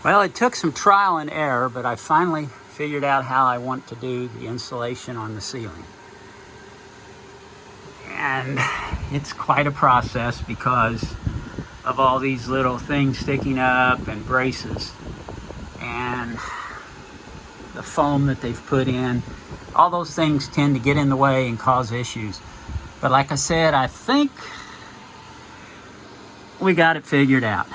Well, it took some trial and error, but I finally figured out how I want to do the insulation on the ceiling. And it's quite a process because of all these little things sticking up and braces and the foam that they've put in. All those things tend to get in the way and cause issues. But like I said, I think we got it figured out.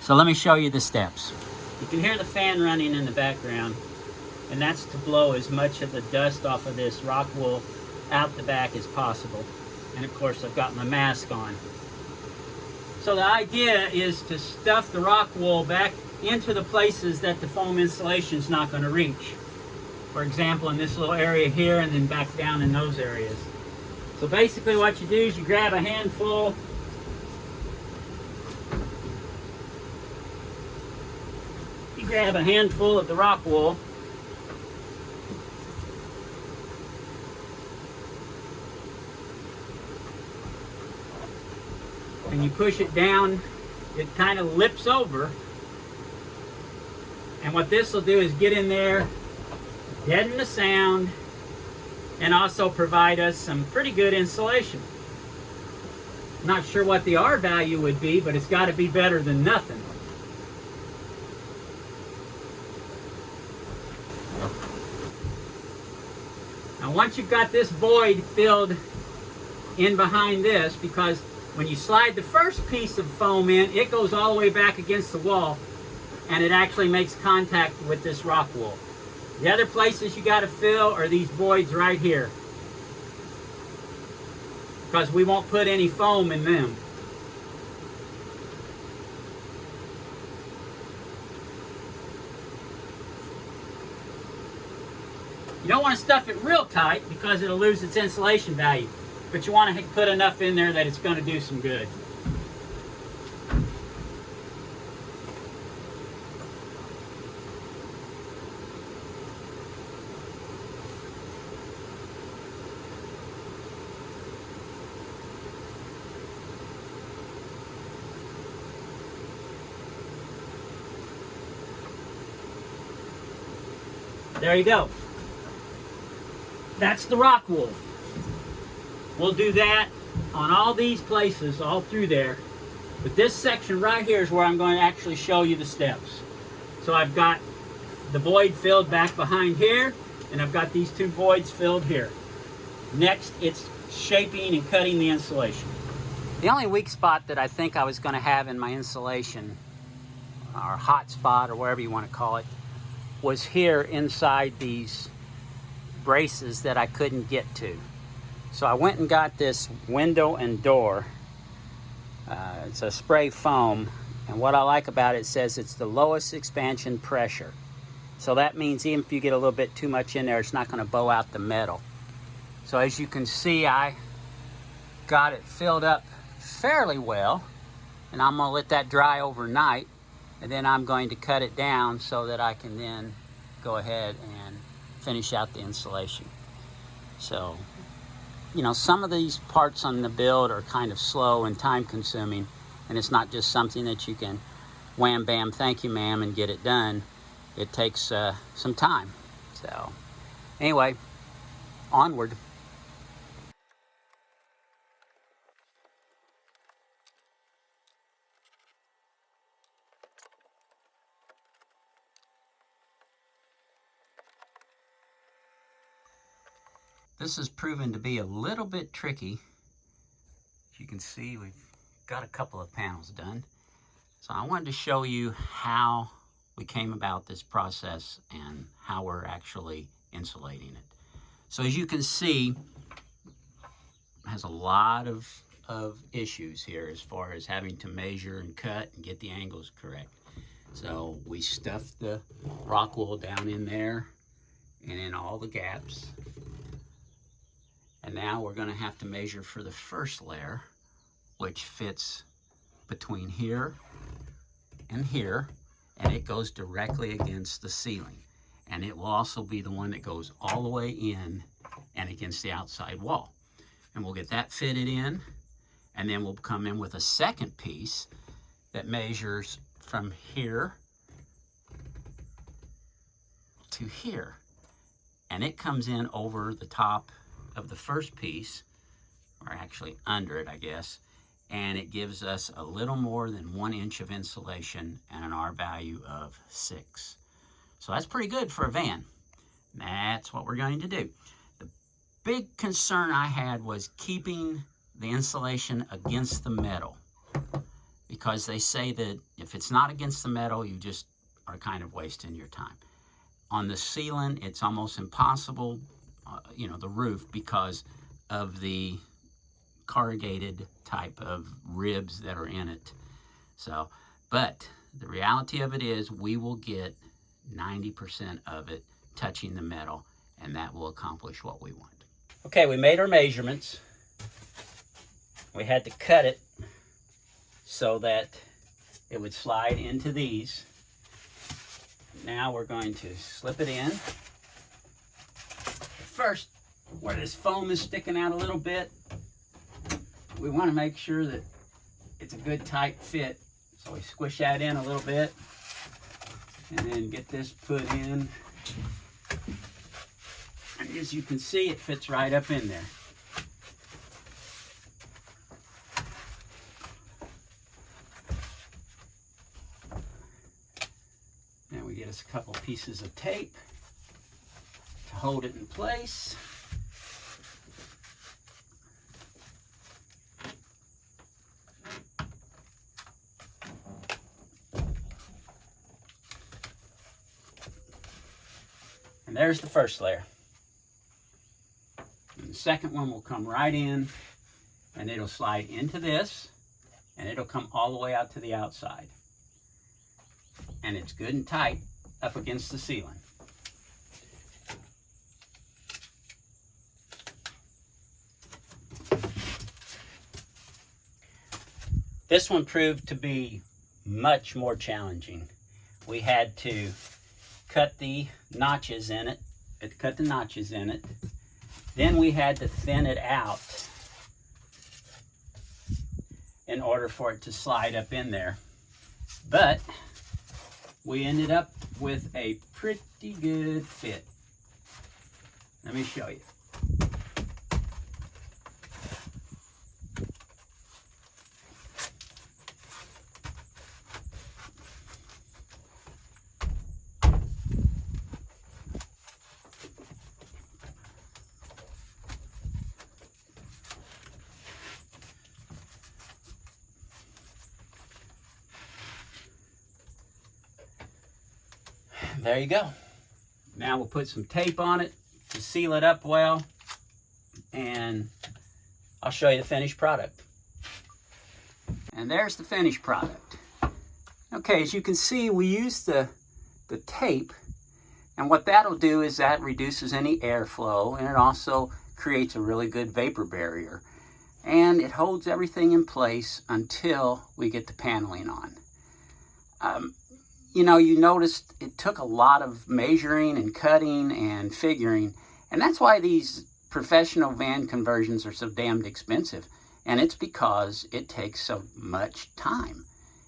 So let me show you the steps. You can hear the fan running in the background, and that's to blow as much of the dust off of this rock wool out the back as possible. And of course, I've got my mask on. So the idea is to stuff the rock wool back into the places that the foam insulation is not going to reach. For example, in this little area here, and then back down in those areas. So basically what you do is you grab a handful of the rock wool, and you push it down. It kind of lips over, and what this will do is get in there, deaden the sound, and also provide us some pretty good insulation. Not sure what the R value would be, but it's got to be better than nothing. Now once you've got this void filled in behind this, because when you slide the first piece of foam in, it goes all the way back against the wall, and it actually makes contact with this rock wool. The other places you got to fill are these voids right here, because we won't put any foam in them. You don't want to stuff it real tight because it'll lose its insulation value, but you want to put enough in there that it's going to do some good. There you go. That's the rock wool. We'll do that on all these places, all through there. But this section right here is where I'm going to actually show you the steps. So I've got the void filled back behind here, and I've got these two voids filled here. Next, it's shaping and cutting the insulation. The only weak spot that I think I was going to have in my insulation, or hot spot, or whatever you want to call it, was here inside these braces that I couldn't get to. So I went and got this window and door. It's a spray foam, and what I like about it says it's the lowest expansion pressure. So that means even if you get a little bit too much in there, it's not going to bow out the metal. So as you can see, I got it filled up fairly well, and I'm going to let that dry overnight, and then I'm going to cut it down so that I can then go ahead and finish out the insulation. So, you know, some of these parts on the build are kind of slow and time consuming, and it's not just something that you can wham bam thank you ma'am and get it done. It takes some time. So anyway, onward. This has proven to be a little bit tricky. As you can see, we've got a couple of panels done. So I wanted to show you how we came about this process and how we're actually insulating it. So as you can see, it has a lot of issues here as far as having to measure and cut and get the angles correct. So we stuffed the rock wool down in there and in all the gaps. And now we're going to have to measure for the first layer, which fits between here and here, and it goes directly against the ceiling. And it will also be the one that goes all the way in and against the outside wall. And we'll get that fitted in, and then we'll come in with a second piece that measures from here to here. And it comes in over the top of the first piece, or actually under it, I guess. And it gives us a little more than 1 inch of insulation and an R value of 6. So that's pretty good for a van. That's what we're going to do. The big concern I had was keeping the insulation against the metal, because they say that if it's not against the metal, you just are kind of wasting your time. On the ceiling, it's almost impossible, you know, the roof, because of the corrugated type of ribs that are in it. So, but the reality of it is we will get 90% of it touching the metal, and that will accomplish what we want. Okay, we made our measurements. We had to cut it so that it would slide into these. Now we're going to slip it in. First, where this foam is sticking out a little bit, we want to make sure that it's a good tight fit. So we squish that in a little bit and then get this put in. And as you can see, it fits right up in there. Then we get us a couple pieces of tape to hold it in place. And there's the first layer. And the second one will come right in, and it'll slide into this, and it'll come all the way out to the outside. And it's good and tight up against the ceiling. This one proved to be much more challenging. We had to cut the notches in it. Then we had to thin it out in order for it to slide up in there. But we ended up with a pretty good fit. Let me show you. There you go. Now we'll put some tape on it to seal it up well, and I'll show you the finished product. And there's the finished product. Okay, as you can see, we used the tape, and what that'll do is that reduces any airflow, and it also creates a really good vapor barrier. And it holds everything in place until we get the paneling on. You know, you noticed it took a lot of measuring and cutting and figuring, and that's why these professional van conversions are so damned expensive. And it's because it takes so much time.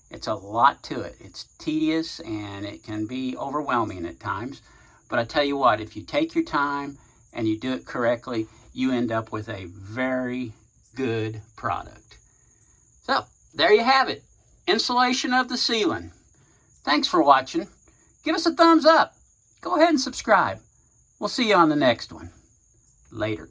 It's a lot to it. It's tedious and it can be overwhelming at times. But I tell you what, if you take your time and you do it correctly, you end up with a very good product. So, there you have it. Insulation of the ceiling. Thanks for watching. Give us a thumbs up. Go ahead and subscribe. We'll see you on the next one. Later.